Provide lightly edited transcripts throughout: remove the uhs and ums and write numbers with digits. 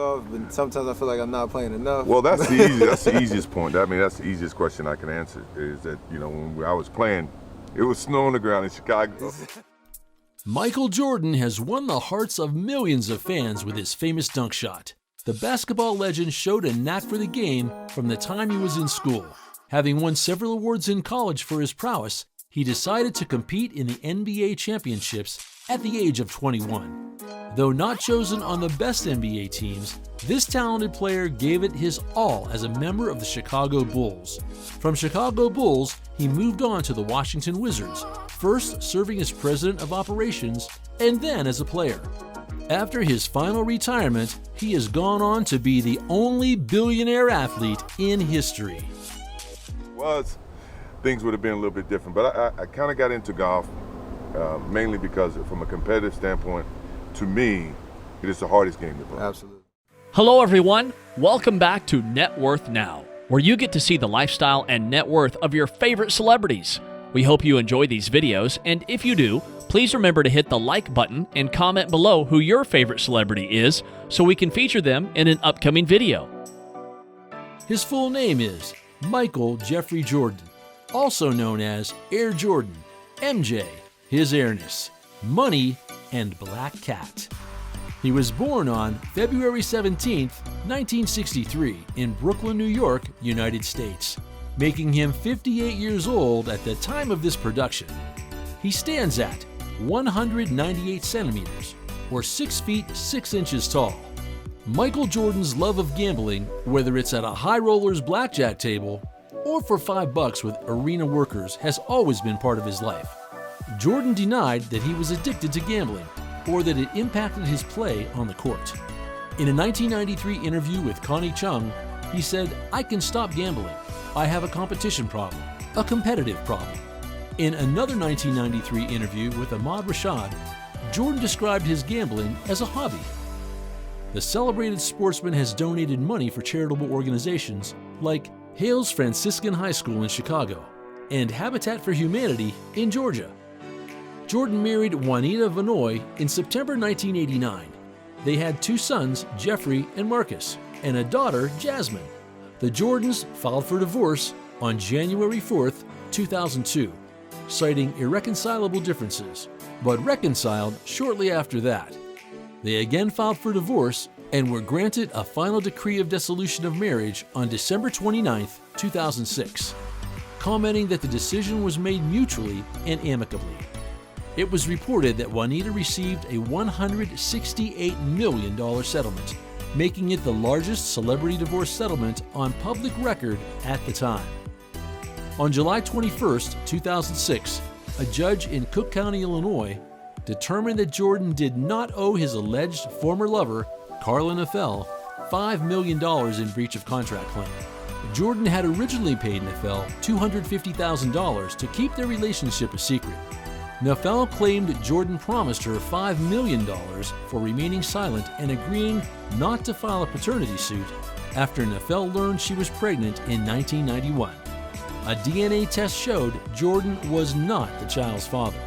golf, but sometimes I feel like I'm not playing enough. Well, that's the easiest point. I mean, that's the easiest question I can answer. Is that when I was playing, it was snow on the ground in Chicago. Michael Jordan has won the hearts of millions of fans with his famous dunk shot. The basketball legend showed a knack for the game from the time he was in school. Having won several awards in college for his prowess, he decided to compete in the NBA championships at the age of 21. Though not chosen on the best NBA teams, this talented player gave it his all as a member of the Chicago Bulls. From Chicago Bulls, he moved on to the Washington Wizards, first serving as president of operations and then as a player. After his final retirement, he has gone on to be the only billionaire athlete in history. Things would have been a little bit different, but I kind of got into golf mainly because from a competitive standpoint, to me, it is the hardest game to play. Absolutely. Hello everyone, welcome back to Net Worth Now, where you get to see the lifestyle and net worth of your favorite celebrities. We hope you enjoy these videos, and if you do, please remember to hit the like button and comment below who your favorite celebrity is so we can feature them in an upcoming video. His full name is Michael Jeffrey Jordan, also known as Air Jordan, MJ, His Airness, Money, and Black Cat. He was born on February 17, 1963 in Brooklyn, New York, United States, making him 58 years old at the time of this production. He stands at 198 centimeters, or 6 feet 6 inches tall. Michael Jordan's love of gambling, whether it's at a high rollers blackjack table or for $5 with arena workers, has always been part of his life. Jordan denied that he was addicted to gambling or that it impacted his play on the court. In a 1993 interview with Connie Chung, he said, "I can stop gambling. I have a competition problem, a competitive problem." In another 1993 interview with Ahmad Rashad, Jordan described his gambling as a hobby. The celebrated sportsman has donated money for charitable organizations like Hales Franciscan High School in Chicago and Habitat for Humanity in Georgia. Jordan married Juanita Vanoy in September 1989. They had 2 sons, Jeffrey and Marcus, and a daughter, Jasmine. The Jordans filed for divorce on January 4, 2002, citing irreconcilable differences, but reconciled shortly after that. They again filed for divorce and were granted a final decree of dissolution of marriage on December 29, 2006, commenting that the decision was made mutually and amicably. It was reported that Juanita received a $168 million settlement, making it the largest celebrity divorce settlement on public record at the time. On July 21, 2006, a judge in Cook County, Illinois, determined that Jordan did not owe his alleged former lover, Carla Neffel, $5 million in breach of contract claim. Jordan had originally paid Neffel $250,000 to keep their relationship a secret. Neffel claimed Jordan promised her $5 million for remaining silent and agreeing not to file a paternity suit after Neffel learned she was pregnant in 1991. A DNA test showed Jordan was not the child's father.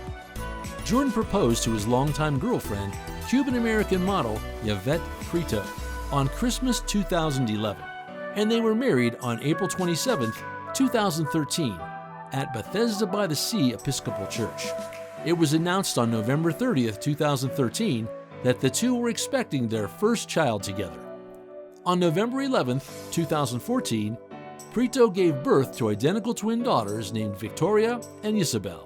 Jordan proposed to his longtime girlfriend, Cuban-American model Yvette Prieto, on Christmas 2011, and they were married on April 27, 2013, at Bethesda by the Sea Episcopal Church. It was announced on November 30, 2013, that the two were expecting their first child together. On November 11, 2014, Prieto gave birth to identical twin daughters named Victoria and Isabel.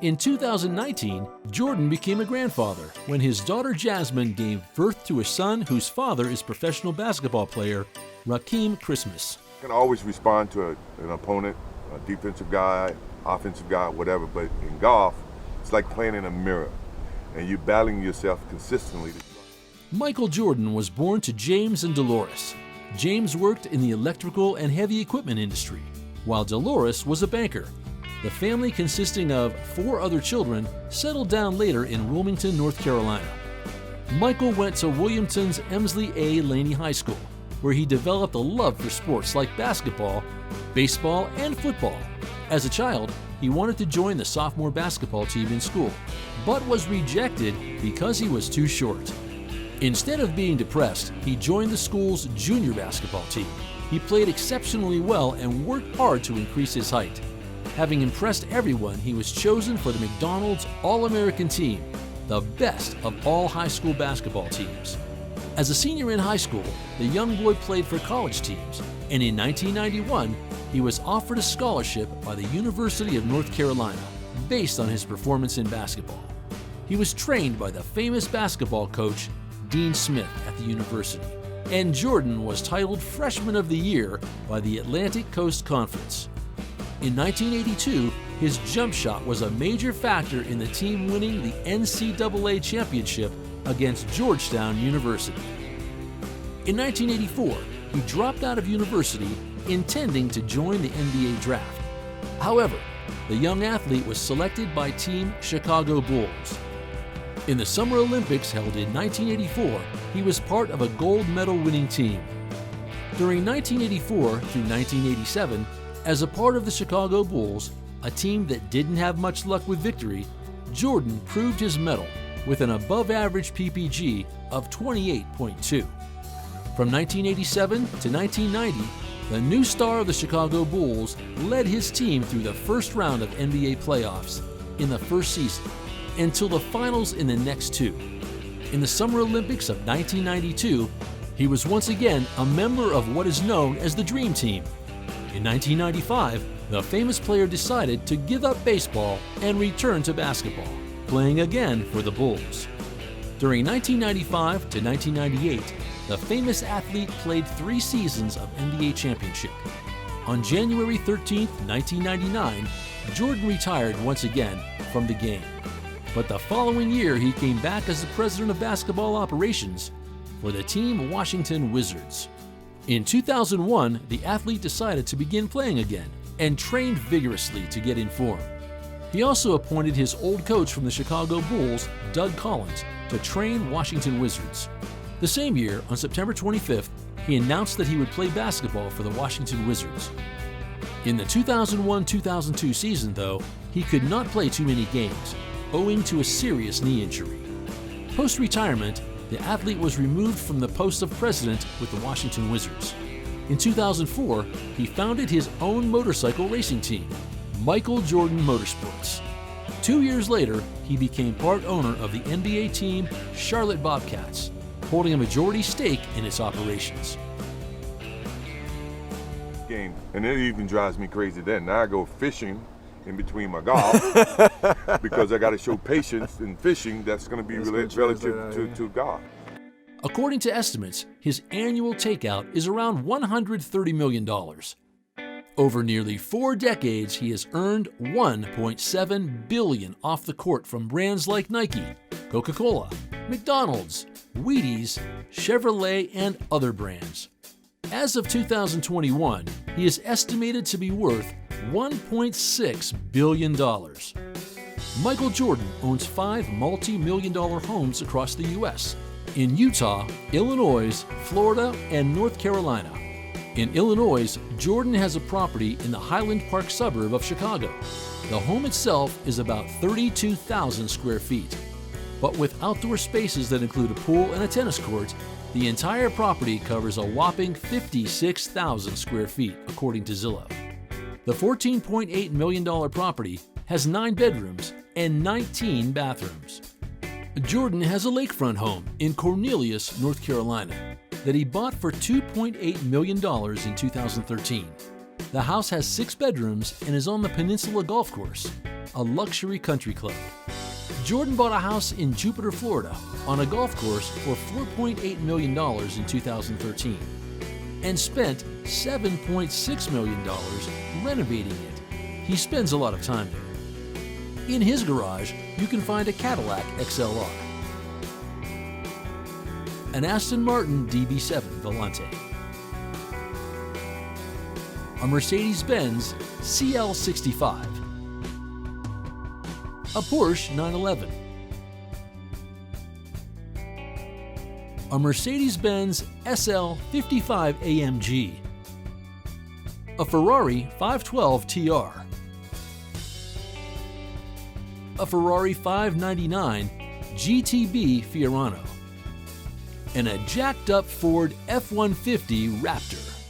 In 2019, Jordan became a grandfather when his daughter Jasmine gave birth to a son whose father is professional basketball player Rakeem Christmas. You can always respond to an opponent, a defensive guy, offensive guy, whatever, but in golf, it's like playing in a mirror, and you're battling yourself consistently. Michael Jordan was born to James and Dolores. James worked in the electrical and heavy equipment industry, while Dolores was a banker. The family, consisting of 4 other children, settled down later in Wilmington, North Carolina. Michael went to Wilmington's Emsley A. Laney High School, where he developed a love for sports like basketball, baseball, and football. As a child, he wanted to join the sophomore basketball team in school, but was rejected because he was too short. Instead of being depressed, he joined the school's junior basketball team. He played exceptionally well and worked hard to increase his height. Having impressed everyone, he was chosen for the McDonald's All-American team, the best of all high school basketball teams. As a senior in high school, the young boy played for college teams, and in 1991, he was offered a scholarship by the University of North Carolina based on his performance in basketball. He was trained by the famous basketball coach Dean Smith at the university, and Jordan was titled Freshman of the Year by the Atlantic Coast Conference. In 1982, his jump shot was a major factor in the team winning the NCAA championship against Georgetown University. In 1984, he dropped out of university intending to join the NBA draft. However, the young athlete was selected by Team Chicago Bulls. In the Summer Olympics held in 1984, he was part of a gold medal winning team. During 1984 through 1987, as a part of the Chicago Bulls, a team that didn't have much luck with victory, Jordan proved his mettle with an above-average PPG of 28.2. From 1987 to 1990, the new star of the Chicago Bulls led his team through the first round of NBA playoffs in the first season until the finals in the next two. In the Summer Olympics of 1992, he was once again a member of what is known as the Dream Team. In 1995, the famous player decided to give up baseball and return to basketball, playing again for the Bulls. During 1995 to 1998, the famous athlete played 3 seasons of NBA championship. On January 13, 1999, Jordan retired once again from the game. But the following year, he came back as the president of basketball operations for the team Washington Wizards. In 2001, the athlete decided to begin playing again and trained vigorously to get in form. He also appointed his old coach from the Chicago Bulls, Doug Collins, to train Washington Wizards. The same year, on September 25th, he announced that he would play basketball for the Washington Wizards. In the 2001-2002 season, though, he could not play too many games, owing to a serious knee injury. Post-retirement, the athlete was removed from the post of president with the Washington Wizards. In 2004, he founded his own motorcycle racing team, Michael Jordan Motorsports. 2 years later, he became part owner of the NBA team Charlotte Bobcats, holding a majority stake in its operations. Game, and it even drives me crazy then. Now I go fishing in between my golf because I got to show patience in fishing. That's going to be relative to golf. According to estimates, his annual takeout is around $130 million. Over nearly 4 decades, he has earned $1.7 billion off the court from brands like Nike, Coca-Cola, McDonald's, Wheaties, Chevrolet, and other brands. As of 2021, he is estimated to be worth $1.6 billion. Michael Jordan owns 5 multi-million-dollar homes across the U.S. in Utah, Illinois, Florida, and North Carolina. In Illinois, Jordan has a property in the Highland Park suburb of Chicago. The home itself is about 32,000 square feet. But with outdoor spaces that include a pool and a tennis court, the entire property covers a whopping 56,000 square feet, according to Zillow. The $14.8 million property has 9 bedrooms and 19 bathrooms. Jordan has a lakefront home in Cornelius, North Carolina, that he bought for $2.8 million in 2013. The house has 6 bedrooms and is on the Peninsula Golf Course, a luxury country club. Jordan bought a house in Jupiter, Florida, on a golf course for $4.8 million in 2013 and spent $7.6 million renovating it. He spends a lot of time there. In his garage, you can find a Cadillac XLR, an Aston Martin DB7 Volante, a Mercedes-Benz CL65, a Porsche 911, a Mercedes-Benz SL55 AMG, a Ferrari 512 TR, a Ferrari 599 GTB Fiorano, and a jacked up Ford F-150 Raptor.